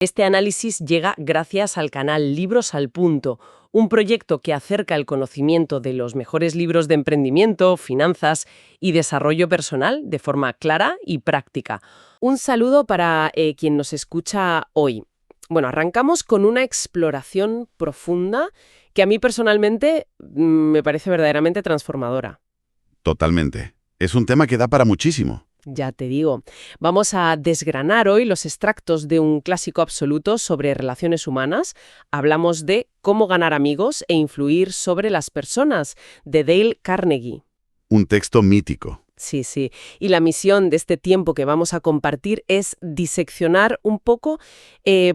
Este análisis llega gracias al canal Libros al Punto, un proyecto que acerca el conocimiento de los mejores libros de emprendimiento, finanzas y desarrollo personal de forma clara y práctica. Un saludo para quien nos escucha hoy. Bueno, arrancamos con una exploración profunda que a mí personalmente me parece verdaderamente transformadora. Totalmente. Es un tema que da para muchísimo. Ya te digo. Vamos a desgranar hoy los extractos de un clásico absoluto sobre relaciones humanas. Hablamos de Cómo ganar amigos e influir sobre las personas, de Dale Carnegie. Un texto mítico. Sí, sí. Y la misión de este tiempo que vamos a compartir es diseccionar un poco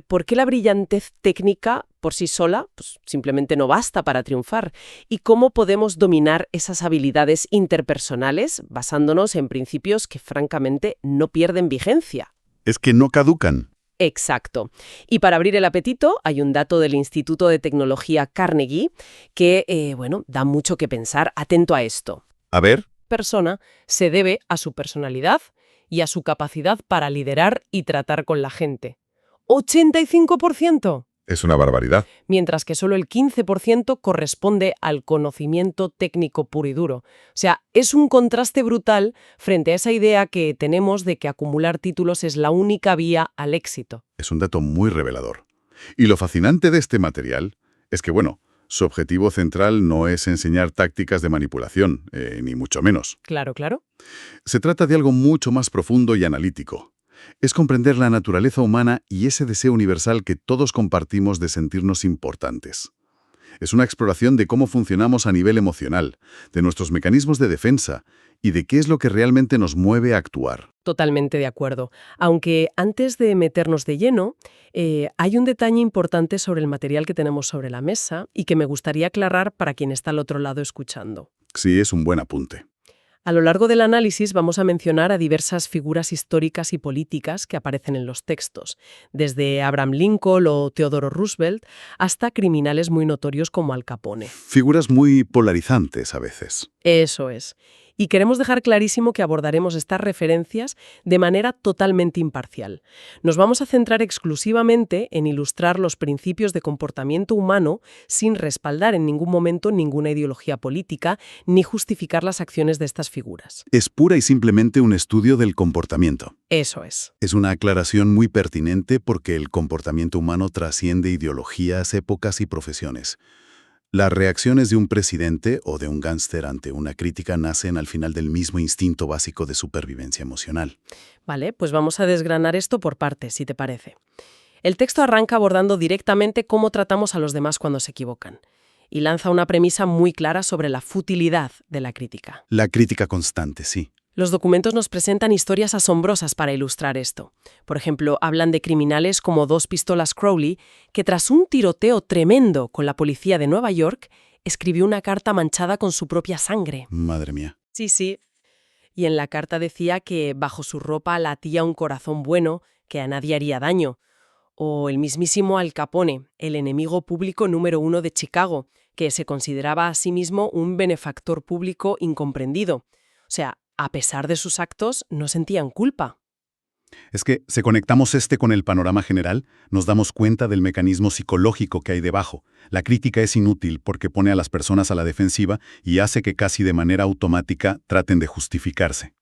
por qué la brillantez técnica por sí sola pues, simplemente no basta para triunfar y cómo podemos dominar esas habilidades interpersonales basándonos en principios que francamente no pierden vigencia. Es que no caducan. Exacto. Y para abrir el apetito hay un dato del Instituto de Tecnología Carnegie que, da mucho que pensar. Atento a esto. A ver. Persona se debe a su personalidad y a su capacidad para liderar y tratar con la gente. ¡85%! Es una barbaridad. Mientras que solo el 15% corresponde al conocimiento técnico puro y duro. O sea, es un contraste brutal frente a esa idea que tenemos de que acumular títulos es la única vía al éxito. Es un dato muy revelador. Y lo fascinante de este material es que, su objetivo central no es enseñar tácticas de manipulación, ni mucho menos. Claro, claro. Se trata de algo mucho más profundo y analítico. Es comprender la naturaleza humana y ese deseo universal que todos compartimos de sentirnos importantes. Es una exploración de cómo funcionamos a nivel emocional, de nuestros mecanismos de defensa y de qué es lo que realmente nos mueve a actuar. Totalmente de acuerdo. Aunque antes de meternos de lleno, hay un detalle importante sobre el material que tenemos sobre la mesa y que me gustaría aclarar para quien está al otro lado escuchando. Sí, es un buen apunte. A lo largo del análisis vamos a mencionar a diversas figuras históricas y políticas que aparecen en los textos, desde Abraham Lincoln o Theodore Roosevelt hasta criminales muy notorios como Al Capone. Figuras muy polarizantes a veces. Eso es. Y queremos dejar clarísimo que abordaremos estas referencias de manera totalmente imparcial. Nos vamos a centrar exclusivamente en ilustrar los principios de comportamiento humano sin respaldar en ningún momento ninguna ideología política ni justificar las acciones de estas figuras. Es pura y simplemente un estudio del comportamiento. Eso es. Es una aclaración muy pertinente porque el comportamiento humano trasciende ideologías, épocas y profesiones. Las reacciones de un presidente o de un gángster ante una crítica nacen al final del mismo instinto básico de supervivencia emocional. Vale, pues vamos a desgranar esto por partes, si te parece. El texto arranca abordando directamente cómo tratamos a los demás cuando se equivocan y lanza una premisa muy clara sobre la futilidad de la crítica. La crítica constante, sí. Los documentos nos presentan historias asombrosas para ilustrar esto. Por ejemplo, hablan de criminales como Dos Pistolas Crowley, que tras un tiroteo tremendo con la policía de Nueva York, escribió una carta manchada con su propia sangre. Madre mía. Sí, sí. Y en la carta decía que bajo su ropa latía un corazón bueno que a nadie haría daño. O el mismísimo Al Capone, el enemigo público número 1 de Chicago, que se consideraba a sí mismo un benefactor público incomprendido. O sea, a pesar de sus actos, no sentían culpa. Es que, si conectamos con el panorama general, nos damos cuenta del mecanismo psicológico que hay debajo. La crítica es inútil porque pone a las personas a la defensiva y hace que casi de manera automática traten de justificarse.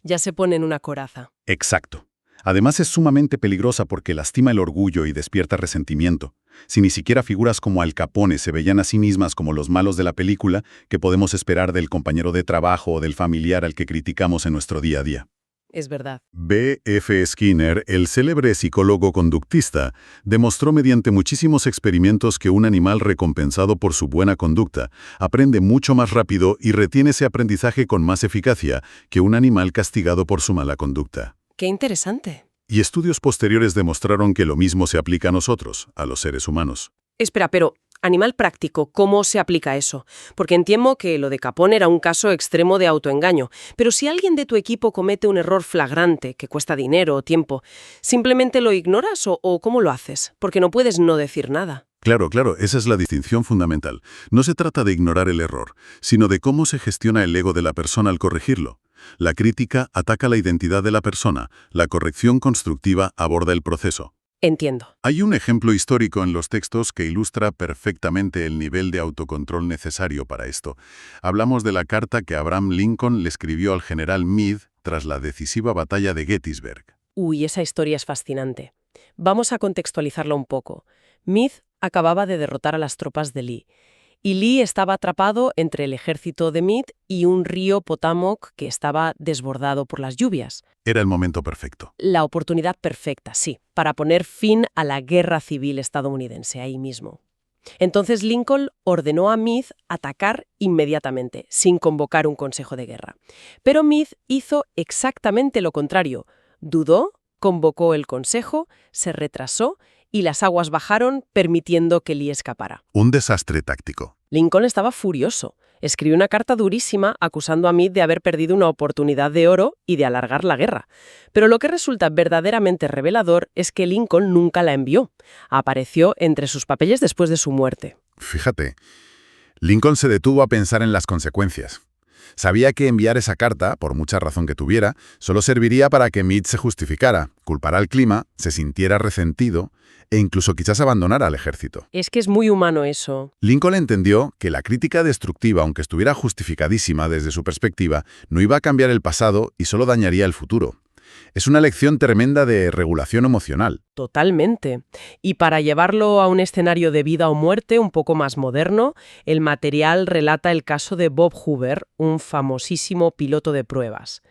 Ya se pone en una coraza. Exacto. Además es sumamente peligrosa porque lastima el orgullo y despierta resentimiento. Si ni siquiera figuras como Al Capone se veían a sí mismas como los malos de la película, ¿qué podemos esperar del compañero de trabajo o del familiar al que criticamos en nuestro día a día? Es verdad. B.F. Skinner, el célebre psicólogo conductista, demostró mediante muchísimos experimentos que un animal recompensado por su buena conducta aprende mucho más rápido y retiene ese aprendizaje con más eficacia que un animal castigado por su mala conducta. ¡Qué interesante! Y estudios posteriores demostraron que lo mismo se aplica a nosotros, a los seres humanos. Espera, pero animal práctico, ¿cómo se aplica eso? Porque entiendo que lo de Capone era un caso extremo de autoengaño, pero si alguien de tu equipo comete un error flagrante que cuesta dinero o tiempo, ¿simplemente lo ignoras o cómo lo haces? Porque no puedes no decir nada. Claro, esa es la distinción fundamental. No se trata de ignorar el error, sino de cómo se gestiona el ego de la persona al corregirlo. La crítica ataca la identidad de la persona, la corrección constructiva aborda el proceso. Entiendo. Hay un ejemplo histórico en los textos que ilustra perfectamente el nivel de autocontrol necesario para esto. Hablamos de la carta que Abraham Lincoln le escribió al general Meade tras la decisiva batalla de Gettysburg. Uy, esa historia es fascinante. Vamos a contextualizarla un poco. Meade acababa de derrotar a las tropas de Lee. Y Lee estaba atrapado entre el ejército de Meade y un río Potomac que estaba desbordado por las lluvias. Era el momento perfecto. La oportunidad perfecta, sí, para poner fin a la guerra civil estadounidense ahí mismo. Entonces Lincoln ordenó a Meade atacar inmediatamente, sin convocar un consejo de guerra. Pero Meade hizo exactamente lo contrario. Dudó, convocó el consejo, se retrasó y las aguas bajaron, permitiendo que Lee escapara. Un desastre táctico. Lincoln estaba furioso. Escribió una carta durísima acusando a Meade de haber perdido una oportunidad de oro y de alargar la guerra. Pero lo que resulta verdaderamente revelador es que Lincoln nunca la envió. Apareció entre sus papeles después de su muerte. Fíjate, Lincoln se detuvo a pensar en las consecuencias. Sabía que enviar esa carta, por mucha razón que tuviera, solo serviría para que Meade se justificara, culpara al clima, se sintiera resentido e incluso quizás abandonara al ejército. Es que es muy humano eso. Lincoln entendió que la crítica destructiva, aunque estuviera justificadísima desde su perspectiva, no iba a cambiar el pasado y solo dañaría el futuro. Es una lección tremenda de regulación emocional. Totalmente. Y para llevarlo a un escenario de vida o muerte un poco más moderno, el material relata el caso de Bob Hoover, un famosísimo piloto de pruebas.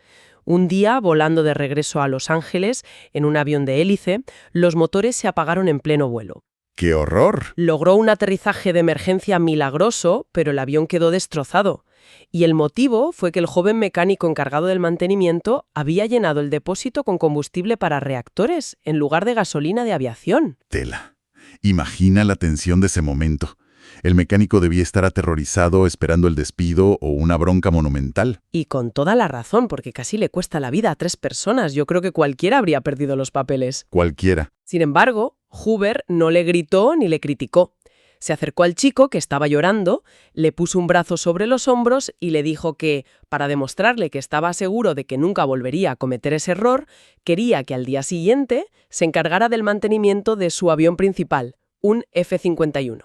Un día, volando de regreso a Los Ángeles, en un avión de hélice, los motores se apagaron en pleno vuelo. ¡Qué horror! Logró un aterrizaje de emergencia milagroso, pero el avión quedó destrozado. Y el motivo fue que el joven mecánico encargado del mantenimiento había llenado el depósito con combustible para reactores en lugar de gasolina de aviación. Tela. Imagina la tensión de ese momento. El mecánico debía estar aterrorizado esperando el despido o una bronca monumental. Y con toda la razón, porque casi le cuesta la vida a 3 personas. Yo creo que cualquiera habría perdido los papeles. Cualquiera. Sin embargo, Hoover no le gritó ni le criticó. Se acercó al chico, que estaba llorando, le puso un brazo sobre los hombros y le dijo que, para demostrarle que estaba seguro de que nunca volvería a cometer ese error, quería que al día siguiente se encargara del mantenimiento de su avión principal, un F-51.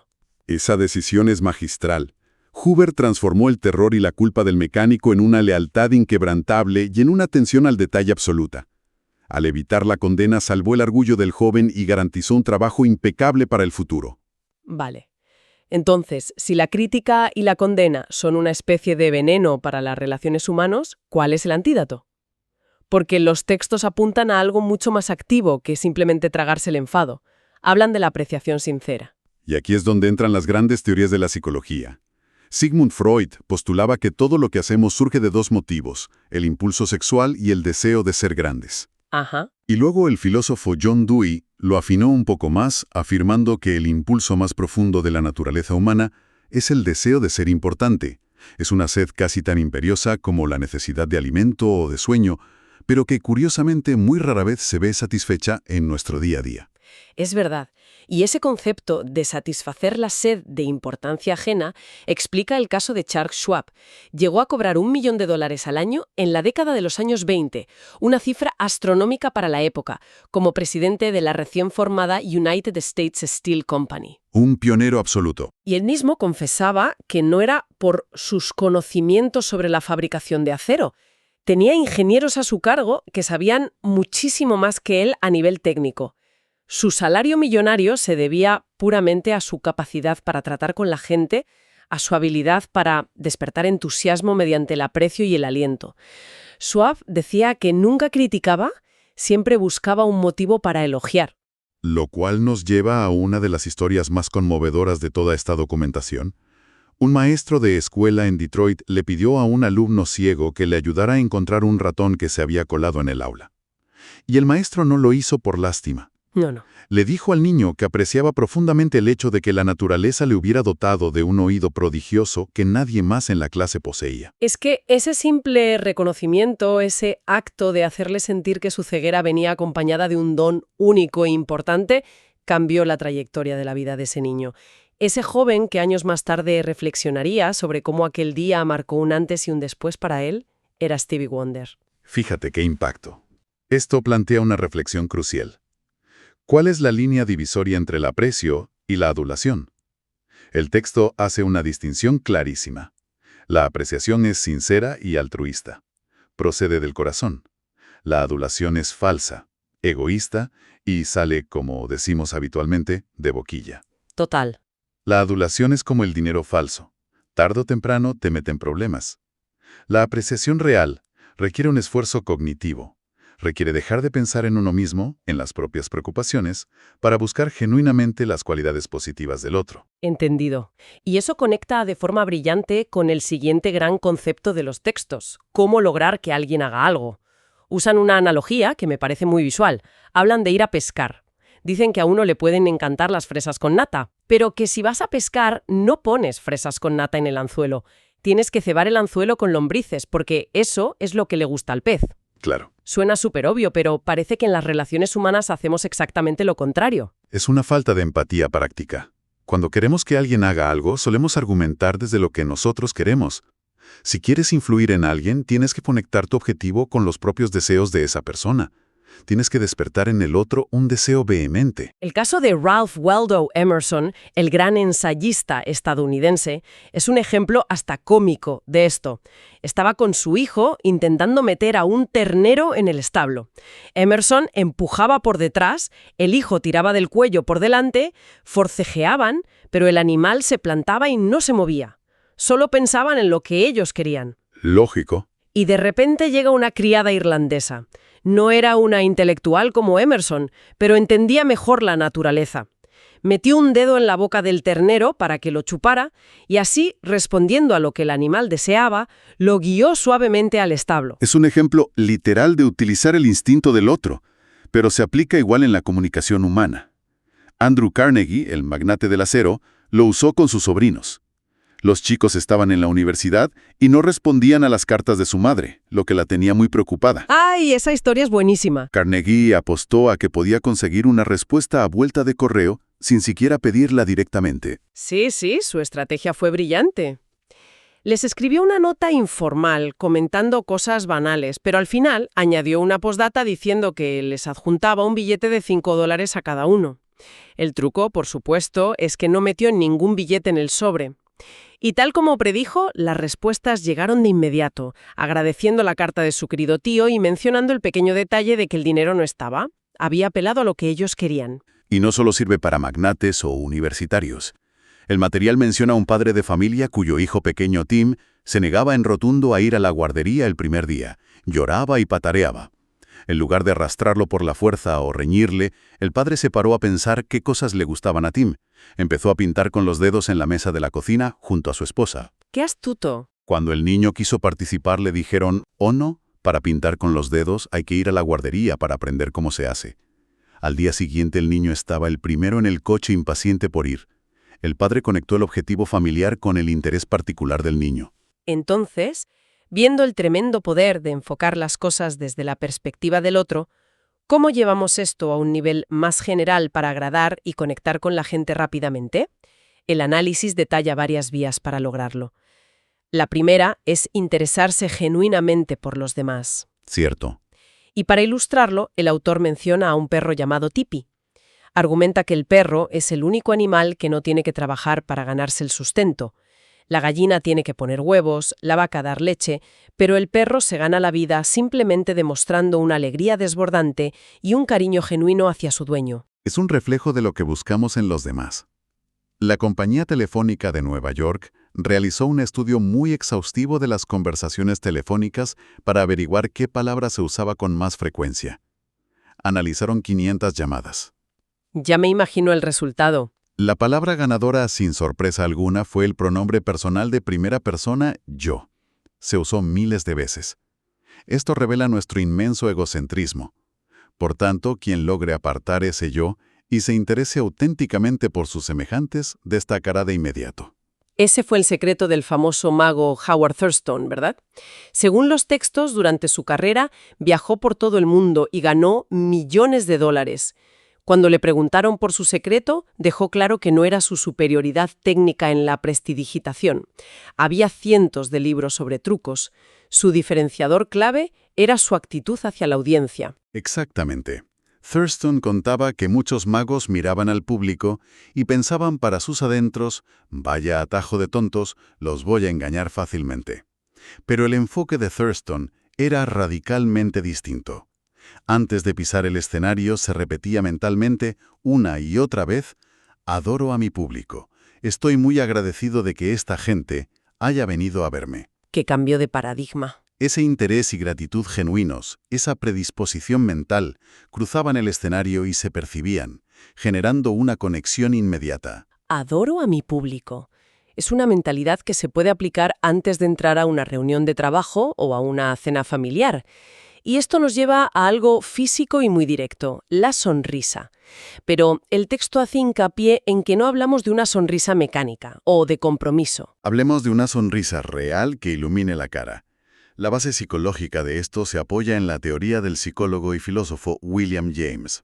Esa decisión es magistral. Hoover transformó el terror y la culpa del mecánico en una lealtad inquebrantable y en una atención al detalle absoluta. Al evitar la condena, salvó el orgullo del joven y garantizó un trabajo impecable para el futuro. Vale. Entonces, si la crítica y la condena son una especie de veneno para las relaciones humanas, ¿cuál es el antídoto? Porque los textos apuntan a algo mucho más activo que simplemente tragarse el enfado. Hablan de la apreciación sincera. Y aquí es donde entran las grandes teorías de la psicología. Sigmund Freud postulaba que todo lo que hacemos surge de 2 motivos, el impulso sexual y el deseo de ser grandes. Ajá. Y luego el filósofo John Dewey lo afinó un poco más, afirmando que el impulso más profundo de la naturaleza humana es el deseo de ser importante. Es una sed casi tan imperiosa como la necesidad de alimento o de sueño, pero que curiosamente muy rara vez se ve satisfecha en nuestro día a día. Es verdad. Y ese concepto de satisfacer la sed de importancia ajena explica el caso de Charles Schwab. Llegó a cobrar $1 millón al año en la década de los años 20, una cifra astronómica para la época, como presidente de la recién formada United States Steel Company. Un pionero absoluto. Y él mismo confesaba que no era por sus conocimientos sobre la fabricación de acero. Tenía ingenieros a su cargo que sabían muchísimo más que él a nivel técnico. Su salario millonario se debía puramente a su capacidad para tratar con la gente, a su habilidad para despertar entusiasmo mediante el aprecio y el aliento. Schwab decía que nunca criticaba, siempre buscaba un motivo para elogiar. Lo cual nos lleva a una de las historias más conmovedoras de toda esta documentación. Un maestro de escuela en Detroit le pidió a un alumno ciego que le ayudara a encontrar un ratón que se había colado en el aula. Y el maestro no lo hizo por lástima. No. Le dijo al niño que apreciaba profundamente el hecho de que la naturaleza le hubiera dotado de un oído prodigioso que nadie más en la clase poseía. Es que ese simple reconocimiento, ese acto de hacerle sentir que su ceguera venía acompañada de un don único e importante, cambió la trayectoria de la vida de ese niño. Ese joven que años más tarde reflexionaría sobre cómo aquel día marcó un antes y un después para él, era Stevie Wonder. Fíjate qué impacto. Esto plantea una reflexión crucial. ¿Cuál es la línea divisoria entre el aprecio y la adulación? El texto hace una distinción clarísima. La apreciación es sincera y altruista. Procede del corazón. La adulación es falsa, egoísta y sale, como decimos habitualmente, de boquilla. Total. La adulación es como el dinero falso. Tarde o temprano te mete en problemas. La apreciación real requiere un esfuerzo cognitivo. Requiere dejar de pensar en uno mismo, en las propias preocupaciones, para buscar genuinamente las cualidades positivas del otro. Entendido. Y eso conecta de forma brillante con el siguiente gran concepto de los textos: cómo lograr que alguien haga algo. Usan una analogía que me parece muy visual. Hablan de ir a pescar. Dicen que a uno le pueden encantar las fresas con nata, pero que si vas a pescar no pones fresas con nata en el anzuelo. Tienes que cebar el anzuelo con lombrices, porque eso es lo que le gusta al pez. Claro. Suena súper obvio, pero parece que en las relaciones humanas hacemos exactamente lo contrario. Es una falta de empatía práctica. Cuando queremos que alguien haga algo, solemos argumentar desde lo que nosotros queremos. Si quieres influir en alguien, tienes que conectar tu objetivo con los propios deseos de esa persona. Tienes que despertar en el otro un deseo vehemente. El caso de Ralph Waldo Emerson, el gran ensayista estadounidense, es un ejemplo hasta cómico de esto. Estaba con su hijo intentando meter a un ternero en el establo. Emerson empujaba por detrás, el hijo tiraba del cuello por delante, forcejeaban, pero el animal se plantaba y no se movía. Solo pensaban en lo que ellos querían. Lógico. Y de repente llega una criada irlandesa. No era una intelectual como Emerson, pero entendía mejor la naturaleza. Metió un dedo en la boca del ternero para que lo chupara y así, respondiendo a lo que el animal deseaba, lo guió suavemente al establo. Es un ejemplo literal de utilizar el instinto del otro, pero se aplica igual en la comunicación humana. Andrew Carnegie, el magnate del acero, lo usó con sus sobrinos. Los chicos estaban en la universidad y no respondían a las cartas de su madre, lo que la tenía muy preocupada. ¡Ay, esa historia es buenísima! Carnegie apostó a que podía conseguir una respuesta a vuelta de correo sin siquiera pedirla directamente. Sí, su estrategia fue brillante. Les escribió una nota informal comentando cosas banales, pero al final añadió una postdata diciendo que les adjuntaba un billete de $5 a cada uno. El truco, por supuesto, es que no metió ningún billete en el sobre. Y tal como predijo, las respuestas llegaron de inmediato, agradeciendo la carta de su querido tío y mencionando el pequeño detalle de que el dinero no estaba. Había apelado a lo que ellos querían. Y no solo sirve para magnates o universitarios. El material menciona a un padre de familia cuyo hijo pequeño Tim se negaba en rotundo a ir a la guardería el primer día. Lloraba y patareaba. En lugar de arrastrarlo por la fuerza o reñirle, el padre se paró a pensar qué cosas le gustaban a Tim. Empezó a pintar con los dedos en la mesa de la cocina junto a su esposa. ¡Qué astuto! Cuando el niño quiso participar le dijeron, «Oh no, para pintar con los dedos hay que ir a la guardería para aprender cómo se hace». Al día siguiente el niño estaba el primero en el coche impaciente por ir. El padre conectó el objetivo familiar con el interés particular del niño. Entonces, viendo el tremendo poder de enfocar las cosas desde la perspectiva del otro, ¿cómo llevamos esto a un nivel más general para agradar y conectar con la gente rápidamente? El análisis detalla varias vías para lograrlo. La primera es interesarse genuinamente por los demás. Cierto. Y para ilustrarlo, el autor menciona a un perro llamado Tipi. Argumenta que el perro es el único animal que no tiene que trabajar para ganarse el sustento. La gallina tiene que poner huevos, la vaca dar leche, pero el perro se gana la vida simplemente demostrando una alegría desbordante y un cariño genuino hacia su dueño. Es un reflejo de lo que buscamos en los demás. La compañía telefónica de Nueva York realizó un estudio muy exhaustivo de las conversaciones telefónicas para averiguar qué palabra se usaba con más frecuencia. Analizaron 500 llamadas. Ya me imagino el resultado. La palabra ganadora, sin sorpresa alguna, fue el pronombre personal de primera persona, yo. Se usó miles de veces. Esto revela nuestro inmenso egocentrismo. Por tanto, quien logre apartar ese yo y se interese auténticamente por sus semejantes, destacará de inmediato. Ese fue el secreto del famoso mago Howard Thurston, ¿verdad? Según los textos, durante su carrera, viajó por todo el mundo y ganó millones de dólares. Cuando le preguntaron por su secreto, dejó claro que no era su superioridad técnica en la prestidigitación. Había cientos de libros sobre trucos. Su diferenciador clave era su actitud hacia la audiencia. Exactamente. Thurston contaba que muchos magos miraban al público y pensaban para sus adentros, vaya atajo de tontos, los voy a engañar fácilmente. Pero el enfoque de Thurston era radicalmente distinto. Antes de pisar el escenario se repetía mentalmente, una y otra vez, adoro a mi público. Estoy muy agradecido de que esta gente haya venido a verme. ¡Qué cambio de paradigma! Ese interés y gratitud genuinos, esa predisposición mental, cruzaban el escenario y se percibían, generando una conexión inmediata. Adoro a mi público. Es una mentalidad que se puede aplicar antes de entrar a una reunión de trabajo o a una cena familiar. Y esto nos lleva a algo físico y muy directo, la sonrisa. Pero el texto hace hincapié en que no hablamos de una sonrisa mecánica o de compromiso. Hablemos de una sonrisa real que ilumine la cara. La base psicológica de esto se apoya en la teoría del psicólogo y filósofo William James.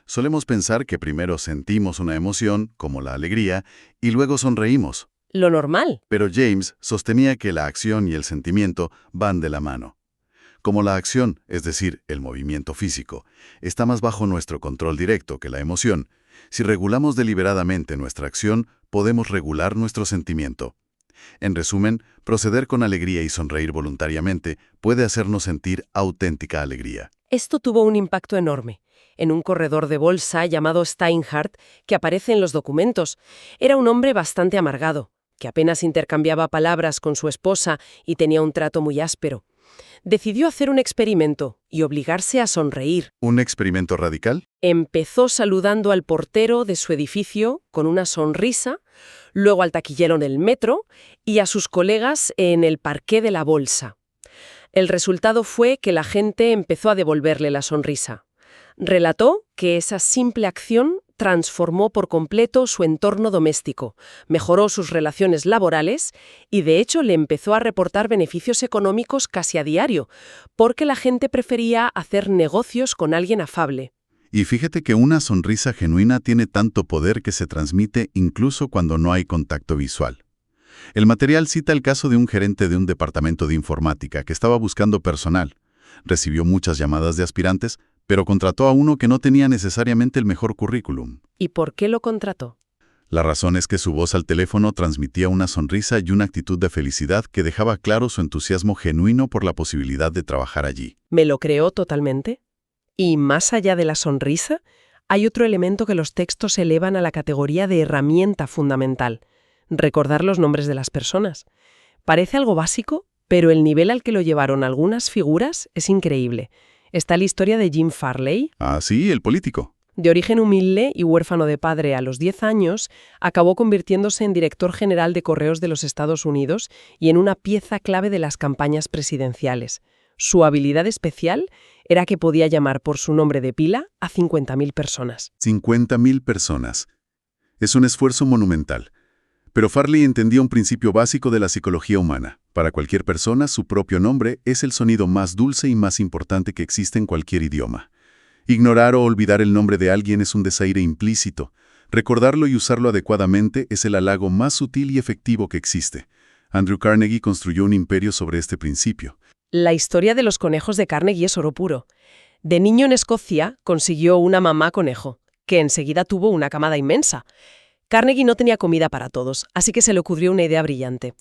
Solemos pensar que primero sentimos una emoción, como la alegría, y luego sonreímos. Lo normal. Pero James sostenía que la acción y el sentimiento van de la mano. Como la acción, es decir, el movimiento físico, está más bajo nuestro control directo que la emoción, si regulamos deliberadamente nuestra acción, podemos regular nuestro sentimiento. En resumen, proceder con alegría y sonreír voluntariamente puede hacernos sentir auténtica alegría. Esto tuvo un impacto enorme. En un corredor de bolsa llamado Steinhardt, que aparece en los documentos, era un hombre bastante amargado, que apenas intercambiaba palabras con su esposa y tenía un trato muy áspero. Decidió hacer un experimento y obligarse a sonreír. ¿Un experimento radical? Empezó saludando al portero de su edificio con una sonrisa, luego al taquillero en el metro y a sus colegas en el parqué de la bolsa. El resultado fue que la gente empezó a devolverle la sonrisa. Relató que esa simple acción transformó por completo su entorno doméstico, mejoró sus relaciones laborales y de hecho le empezó a reportar beneficios económicos casi a diario, porque la gente prefería hacer negocios con alguien afable. Y fíjate que una sonrisa genuina tiene tanto poder que se transmite incluso cuando no hay contacto visual. El material cita el caso de un gerente de un departamento de informática que estaba buscando personal. Recibió muchas llamadas de aspirantes, pero contrató a uno que no tenía necesariamente el mejor currículum. ¿Y por qué lo contrató? La razón es que su voz al teléfono transmitía una sonrisa y una actitud de felicidad que dejaba claro su entusiasmo genuino por la posibilidad de trabajar allí. ¿Me lo creó totalmente? Y más allá de la sonrisa, hay otro elemento que los textos elevan a la categoría de herramienta fundamental: recordar los nombres de las personas. Parece algo básico, pero el nivel al que lo llevaron algunas figuras es increíble. Está la historia de Jim Farley. Ah, sí, el político. De origen humilde y huérfano de padre a los 10 años, acabó convirtiéndose en director general de Correos de los Estados Unidos y en una pieza clave de las campañas presidenciales. Su habilidad especial era que podía llamar por su nombre de pila a 50.000 personas. 50.000 personas. Es un esfuerzo monumental. Pero Farley entendía un principio básico de la psicología humana. Para cualquier persona, su propio nombre es el sonido más dulce y más importante que existe en cualquier idioma. Ignorar o olvidar el nombre de alguien es un desaire implícito. Recordarlo y usarlo adecuadamente es el halago más sutil y efectivo que existe. Andrew Carnegie construyó un imperio sobre este principio. La historia de los conejos de Carnegie es oro puro. De niño en Escocia consiguió una mamá conejo, que enseguida tuvo una camada inmensa. Carnegie no tenía comida para todos, así que se le ocurrió una idea brillante.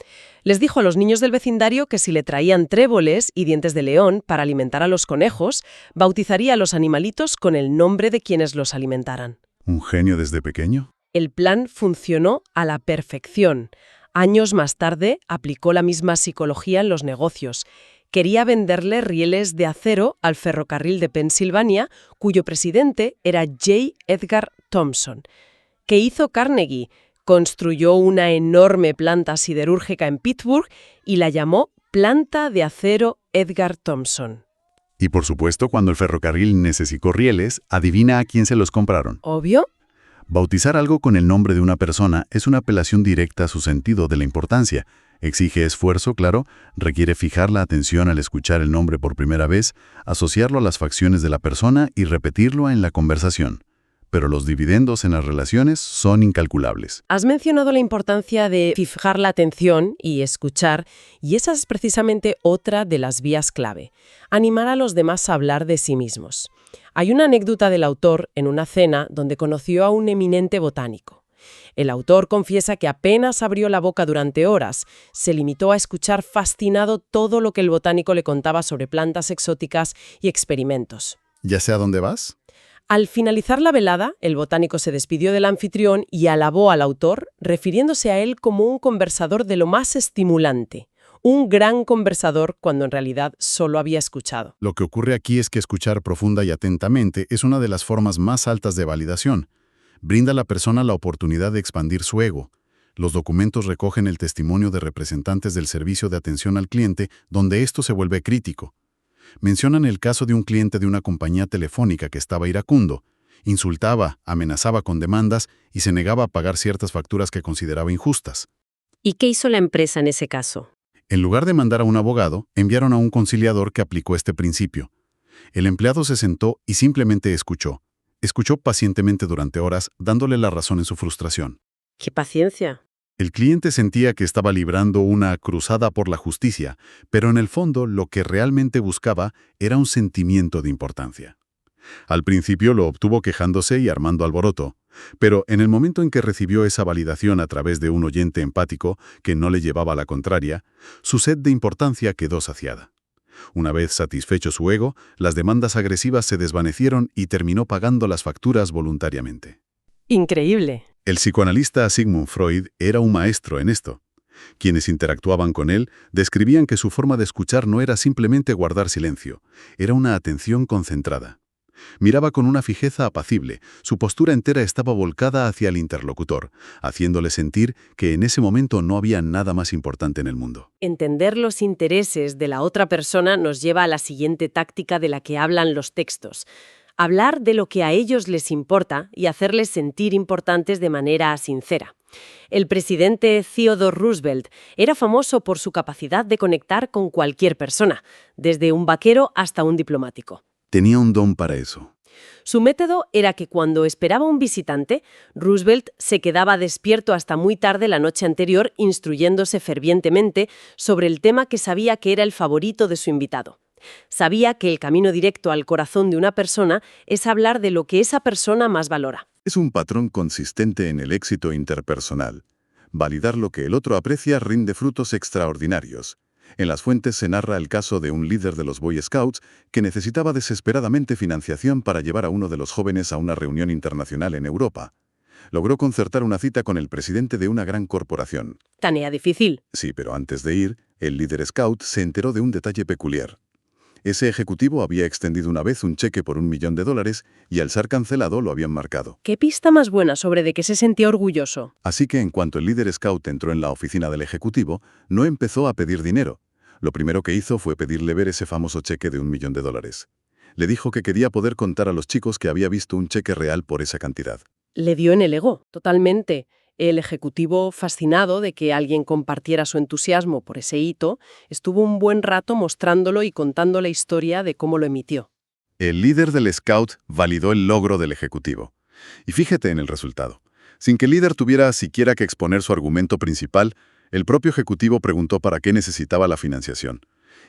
Les dijo a los niños del vecindario que si le traían tréboles y dientes de león para alimentar a los conejos, bautizaría a los animalitos con el nombre de quienes los alimentaran. ¿Un genio desde pequeño? El plan funcionó a la perfección. Años más tarde aplicó la misma psicología en los negocios. Quería venderle rieles de acero al ferrocarril de Pensilvania, cuyo presidente era J. Edgar Thomson. ¿Qué hizo Carnegie? Construyó una enorme planta siderúrgica en Pittsburgh y la llamó Planta de Acero Edgar Thomson. Y por supuesto, cuando el ferrocarril necesitó rieles, adivina a quién se los compraron. ¿Obvio? Bautizar algo con el nombre de una persona es una apelación directa a su sentido de la importancia. Exige esfuerzo, claro, requiere fijar la atención al escuchar el nombre por primera vez, asociarlo a las facciones de la persona y repetirlo en la conversación. pero los dividendos en las relaciones son incalculables. Has mencionado la importancia de fijar la atención y escuchar, y esa es precisamente otra de las vías clave: animar a los demás a hablar de sí mismos. Hay una anécdota del autor en una cena donde conoció a un eminente botánico. El autor confiesa que apenas abrió la boca durante horas, se limitó a escuchar fascinado todo lo que el botánico le contaba sobre plantas exóticas y experimentos. ¿Ya sé a dónde vas? Al finalizar la velada, el botánico se despidió del anfitrión y alabó al autor, refiriéndose a él como un conversador de lo más estimulante. Un gran conversador cuando en realidad solo había escuchado. Lo que ocurre aquí es que escuchar profunda y atentamente es una de las formas más altas de validación. Brinda a la persona la oportunidad de expandir su ego. Los documentos recogen el testimonio de representantes del servicio de atención al cliente, donde esto se vuelve crítico. Mencionan el caso de un cliente de una compañía telefónica que estaba iracundo. Insultaba, amenazaba con demandas y se negaba a pagar ciertas facturas que consideraba injustas. ¿Y qué hizo la empresa en ese caso? En lugar de mandar a un abogado, enviaron a un conciliador que aplicó este principio. El empleado se sentó y simplemente escuchó. Escuchó pacientemente durante horas, dándole la razón en su frustración. ¡Qué paciencia! El cliente sentía que estaba librando una cruzada por la justicia, pero en el fondo lo que realmente buscaba era un sentimiento de importancia. Al principio lo obtuvo quejándose y armando alboroto, pero en el momento en que recibió esa validación a través de un oyente empático que no le llevaba a la contraria, su sed de importancia quedó saciada. Una vez satisfecho su ego, las demandas agresivas se desvanecieron y terminó pagando las facturas voluntariamente. ¡Increíble! El psicoanalista Sigmund Freud era un maestro en esto. Quienes interactuaban con él describían que su forma de escuchar no era simplemente guardar silencio, era una atención concentrada. Miraba con una fijeza apacible, su postura entera estaba volcada hacia el interlocutor, haciéndole sentir que en ese momento no había nada más importante en el mundo. Entender los intereses de la otra persona nos lleva a la siguiente táctica de la que hablan los textos: hablar de lo que a ellos les importa y hacerles sentir importantes de manera sincera. El presidente Theodore Roosevelt era famoso por su capacidad de conectar con cualquier persona, desde un vaquero hasta un diplomático. Tenía un don para eso. Su método era que cuando esperaba un visitante, Roosevelt se quedaba despierto hasta muy tarde la noche anterior instruyéndose fervientemente sobre el tema que sabía que era el favorito de su invitado. Sabía que el camino directo al corazón de una persona es hablar de lo que esa persona más valora. Es un patrón consistente en el éxito interpersonal. Validar lo que el otro aprecia rinde frutos extraordinarios. En las fuentes se narra el caso de un líder de los Boy Scouts que necesitaba desesperadamente financiación para llevar a uno de los jóvenes a una reunión internacional en Europa. Logró concertar una cita con el presidente de una gran corporación. Tarea difícil. Sí, pero antes de ir, el líder Scout se enteró de un detalle peculiar. Ese ejecutivo había extendido una vez un cheque por $1 millón y al ser cancelado lo habían marcado. ¿Qué pista más buena sobre de qué se sentía orgulloso? Así que en cuanto el líder Scout entró en la oficina del ejecutivo, no empezó a pedir dinero. Lo primero que hizo fue pedirle ver ese famoso cheque de $1 millón. Le dijo que quería poder contar a los chicos que había visto un cheque real por esa cantidad. Le dio en el ego, totalmente. El ejecutivo, fascinado de que alguien compartiera su entusiasmo por ese hito, estuvo un buen rato mostrándolo y contando la historia de cómo lo emitió. El líder del Scout validó el logro del ejecutivo. Y fíjate en el resultado. Sin que el líder tuviera siquiera que exponer su argumento principal, el propio ejecutivo preguntó para qué necesitaba la financiación.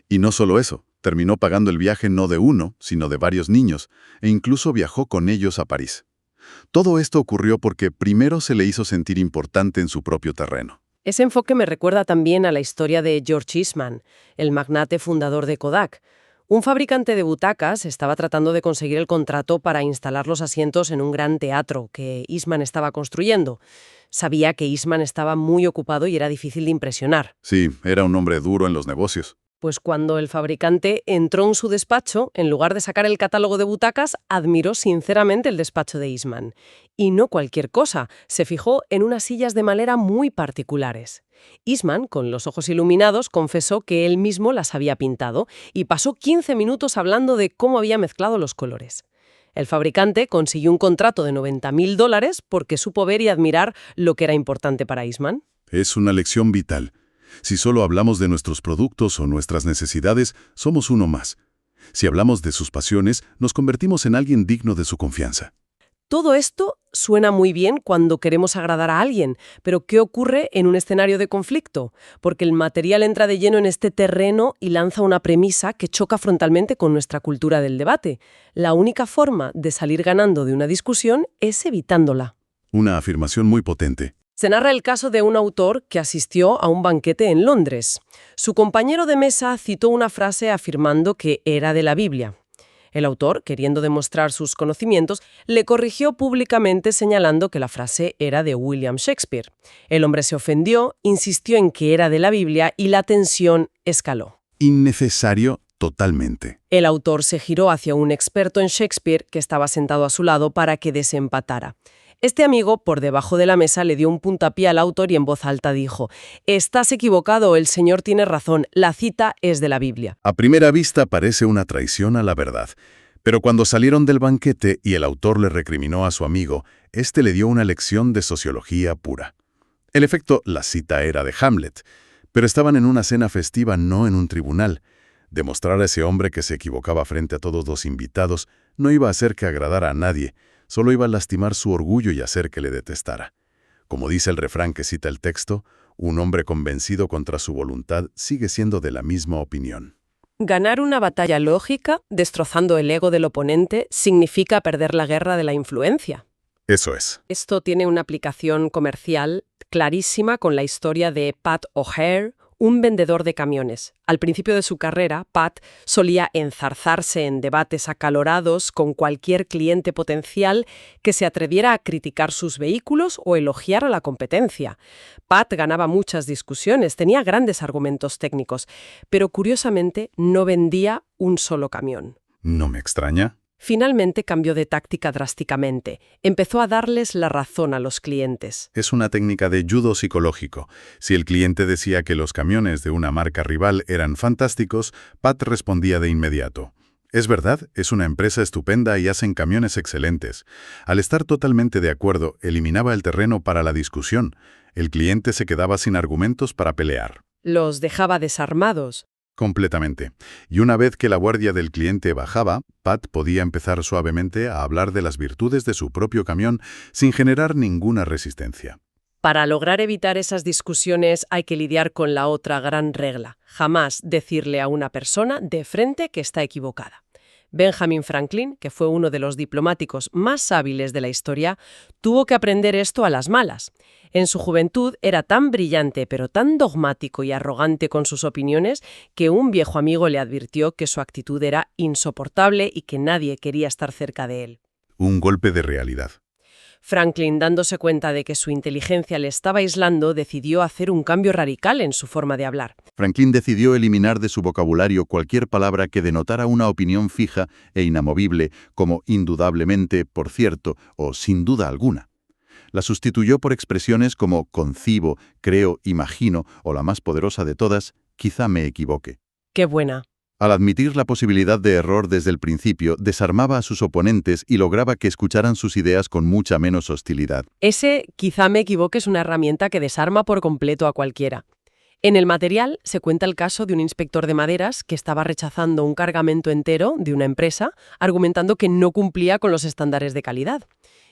Y no solo eso, terminó pagando el viaje no de uno, sino de varios niños, e incluso viajó con ellos a París. Todo esto ocurrió porque primero se le hizo sentir importante en su propio terreno. Ese enfoque me recuerda también a la historia de George Eastman, el magnate fundador de Kodak. Un fabricante de butacas estaba tratando de conseguir el contrato para instalar los asientos en un gran teatro que Eastman estaba construyendo. Sabía que Eastman estaba muy ocupado y era difícil de impresionar. Sí, era un hombre duro en los negocios. Pues cuando el fabricante entró en su despacho, en lugar de sacar el catálogo de butacas, admiró sinceramente el despacho de Eastman. Y no cualquier cosa, se fijó en unas sillas de madera muy particulares. Eastman, con los ojos iluminados, confesó que él mismo las había pintado y pasó 15 minutos hablando de cómo había mezclado los colores. El fabricante consiguió un contrato de $90.000 porque supo ver y admirar lo que era importante para Eastman. Es una lección vital. Si solo hablamos de nuestros productos o nuestras necesidades, somos uno más. Si hablamos de sus pasiones, nos convertimos en alguien digno de su confianza. Todo esto suena muy bien cuando queremos agradar a alguien, pero ¿qué ocurre en un escenario de conflicto? Porque el material entra de lleno en este terreno y lanza una premisa que choca frontalmente con nuestra cultura del debate. La única forma de salir ganando de una discusión es evitándola. Una afirmación muy potente. Se narra el caso de un autor que asistió a un banquete en Londres. Su compañero de mesa citó una frase afirmando que era de la Biblia. El autor, queriendo demostrar sus conocimientos, le corrigió públicamente señalando que la frase era de William Shakespeare. El hombre se ofendió, insistió en que era de la Biblia y la tensión escaló. Innecesario totalmente. El autor se giró hacia un experto en Shakespeare que estaba sentado a su lado para que desempatara. Este amigo, por debajo de la mesa, le dio un puntapié al autor y en voz alta dijo: «Estás equivocado, el señor tiene razón, la cita es de la Biblia». A primera vista parece una traición a la verdad, pero cuando salieron del banquete y el autor le recriminó a su amigo, este le dio una lección de sociología pura. En efecto, la cita era de Hamlet, pero estaban en una cena festiva, no en un tribunal. Demostrar a ese hombre que se equivocaba frente a todos los invitados no iba a hacer que agradara a nadie, solo iba a lastimar su orgullo y hacer que le detestara. Como dice el refrán que cita el texto, un hombre convencido contra su voluntad sigue siendo de la misma opinión. Ganar una batalla lógica, destrozando el ego del oponente, significa perder la guerra de la influencia. Eso es. Esto tiene una aplicación comercial clarísima con la historia de Pat O'Hare, un vendedor de camiones. Al principio de su carrera, Pat solía enzarzarse en debates acalorados con cualquier cliente potencial que se atreviera a criticar sus vehículos o elogiar a la competencia. Pat ganaba muchas discusiones, tenía grandes argumentos técnicos, pero curiosamente no vendía un solo camión. No me extraña. Finalmente cambió de táctica drásticamente. Empezó a darles la razón a los clientes. Es una técnica de judo psicológico. Si el cliente decía que los camiones de una marca rival eran fantásticos, Pat respondía de inmediato: «Es verdad, es una empresa estupenda y hacen camiones excelentes». Al estar totalmente de acuerdo, eliminaba el terreno para la discusión. El cliente se quedaba sin argumentos para pelear. Los dejaba desarmados. Completamente. Y una vez que la guardia del cliente bajaba, Pat podía empezar suavemente a hablar de las virtudes de su propio camión sin generar ninguna resistencia. Para lograr evitar esas discusiones hay que lidiar con la otra gran regla: jamás decirle a una persona de frente que está equivocada. Benjamin Franklin, que fue uno de los diplomáticos más hábiles de la historia, tuvo que aprender esto a las malas. En su juventud era tan brillante pero tan dogmático y arrogante con sus opiniones que un viejo amigo le advirtió que su actitud era insoportable y que nadie quería estar cerca de él. Un golpe de realidad. Franklin, dándose cuenta de que su inteligencia le estaba aislando, decidió hacer un cambio radical en su forma de hablar. Franklin decidió eliminar de su vocabulario cualquier palabra que denotara una opinión fija e inamovible, como indudablemente, por cierto, o sin duda alguna. La sustituyó por expresiones como concibo, creo, imagino, o la más poderosa de todas, quizá me equivoque. ¡Qué buena! Al admitir la posibilidad de error desde el principio, desarmaba a sus oponentes y lograba que escucharan sus ideas con mucha menos hostilidad. Ese quizá me equivoque es una herramienta que desarma por completo a cualquiera. En el material se cuenta el caso de un inspector de maderas que estaba rechazando un cargamento entero de una empresa, argumentando que no cumplía con los estándares de calidad.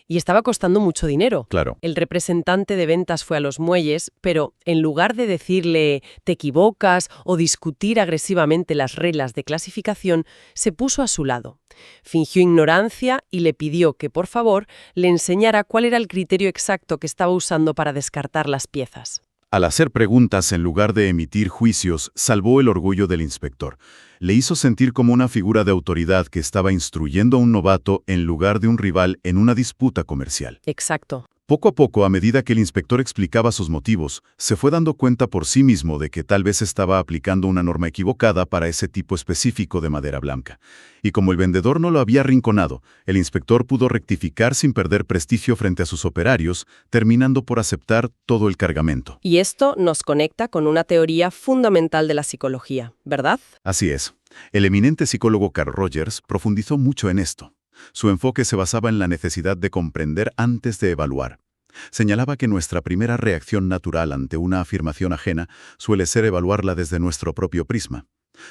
Y estaba costando mucho dinero. Claro. El representante de ventas fue a los muelles, pero en lugar de decirle «te equivocas» o discutir agresivamente las reglas de clasificación, se puso a su lado. Fingió ignorancia y le pidió que, por favor, le enseñara cuál era el criterio exacto que estaba usando para descartar las piezas. Al hacer preguntas en lugar de emitir juicios, salvó el orgullo del inspector. Le hizo sentir como una figura de autoridad que estaba instruyendo a un novato en lugar de un rival en una disputa comercial. Exacto. Poco a poco, a medida que el inspector explicaba sus motivos, se fue dando cuenta por sí mismo de que tal vez estaba aplicando una norma equivocada para ese tipo específico de madera blanca. Y como el vendedor no lo había arrinconado, el inspector pudo rectificar sin perder prestigio frente a sus operarios, terminando por aceptar todo el cargamento. Y esto nos conecta con una teoría fundamental de la psicología, ¿verdad? Así es. El eminente psicólogo Carl Rogers profundizó mucho en esto. Su enfoque se basaba en la necesidad de comprender antes de evaluar. Señalaba que nuestra primera reacción natural ante una afirmación ajena suele ser evaluarla desde nuestro propio prisma.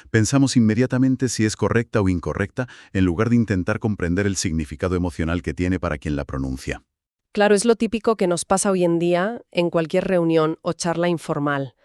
Pensamos inmediatamente si es correcta o incorrecta en lugar de intentar comprender el significado emocional que tiene para quien la pronuncia. Claro, es lo típico que nos pasa hoy en día en cualquier reunión o charla informal.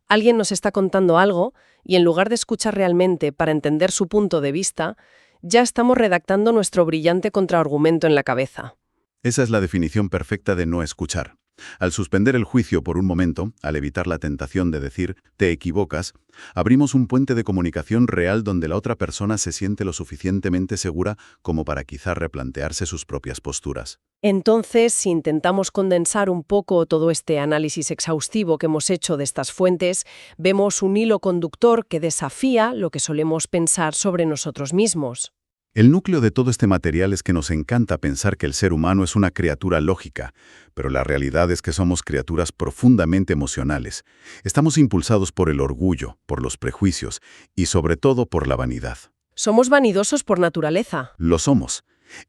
Alguien nos está contando algo y en lugar de escuchar realmente para entender su punto de vista, ya estamos redactando nuestro brillante contraargumento en la cabeza. Esa es la definición perfecta de no escuchar. Al suspender el juicio por un momento, al evitar la tentación de decir «te equivocas», abrimos un puente de comunicación real donde la otra persona se siente lo suficientemente segura como para quizá replantearse sus propias posturas. Entonces, si intentamos condensar un poco todo este análisis exhaustivo que hemos hecho de estas fuentes, vemos un hilo conductor que desafía lo que solemos pensar sobre nosotros mismos. El núcleo de todo este material es que nos encanta pensar que el ser humano es una criatura lógica, pero la realidad es que somos criaturas profundamente emocionales. Estamos impulsados por el orgullo, por los prejuicios y sobre todo por la vanidad. Somos vanidosos por naturaleza. Lo somos.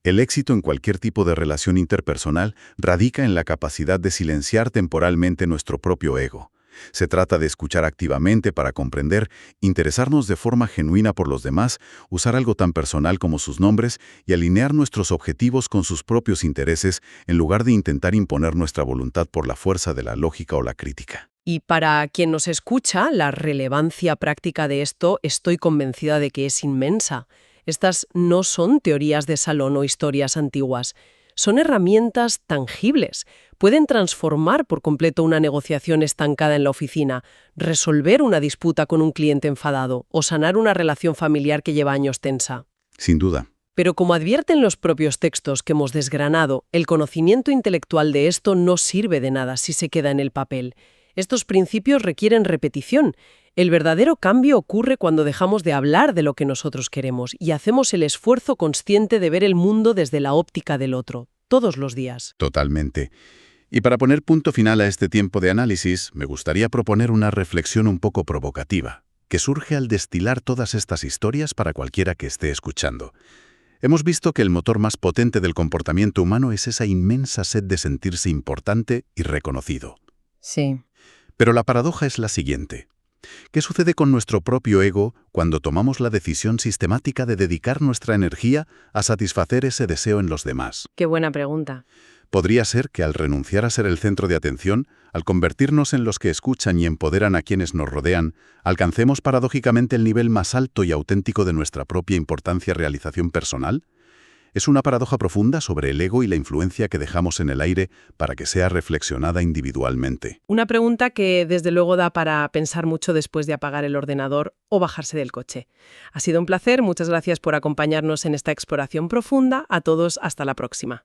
El éxito en cualquier tipo de relación interpersonal radica en la capacidad de silenciar temporalmente nuestro propio ego. Se trata de escuchar activamente para comprender, interesarnos de forma genuina por los demás, usar algo tan personal como sus nombres y alinear nuestros objetivos con sus propios intereses en lugar de intentar imponer nuestra voluntad por la fuerza de la lógica o la crítica. Y para quien nos escucha, la relevancia práctica de esto estoy convencida de que es inmensa. Estas no son teorías de salón o historias antiguas. Son herramientas tangibles. Pueden transformar por completo una negociación estancada en la oficina, resolver una disputa con un cliente enfadado o sanar una relación familiar que lleva años tensa. Sin duda. Pero como advierten los propios textos que hemos desgranado, el conocimiento intelectual de esto no sirve de nada si se queda en el papel. Estos principios requieren repetición. El verdadero cambio ocurre cuando dejamos de hablar de lo que nosotros queremos y hacemos el esfuerzo consciente de ver el mundo desde la óptica del otro, todos los días. Totalmente. Y para poner punto final a este tiempo de análisis, me gustaría proponer una reflexión un poco provocativa, que surge al destilar todas estas historias para cualquiera que esté escuchando. Hemos visto que el motor más potente del comportamiento humano es esa inmensa sed de sentirse importante y reconocido. Sí. Pero la paradoja es la siguiente. ¿Qué sucede con nuestro propio ego cuando tomamos la decisión sistemática de dedicar nuestra energía a satisfacer ese deseo en los demás? Qué buena pregunta. Podría ser que al renunciar a ser el centro de atención, al convertirnos en los que escuchan y empoderan a quienes nos rodean, alcancemos paradójicamente el nivel más alto y auténtico de nuestra propia importancia y realización personal. Es una paradoja profunda sobre el ego y la influencia que dejamos en el aire para que sea reflexionada individualmente. Una pregunta que desde luego da para pensar mucho después de apagar el ordenador o bajarse del coche. Ha sido un placer, muchas gracias por acompañarnos en esta exploración profunda. A todos, hasta la próxima.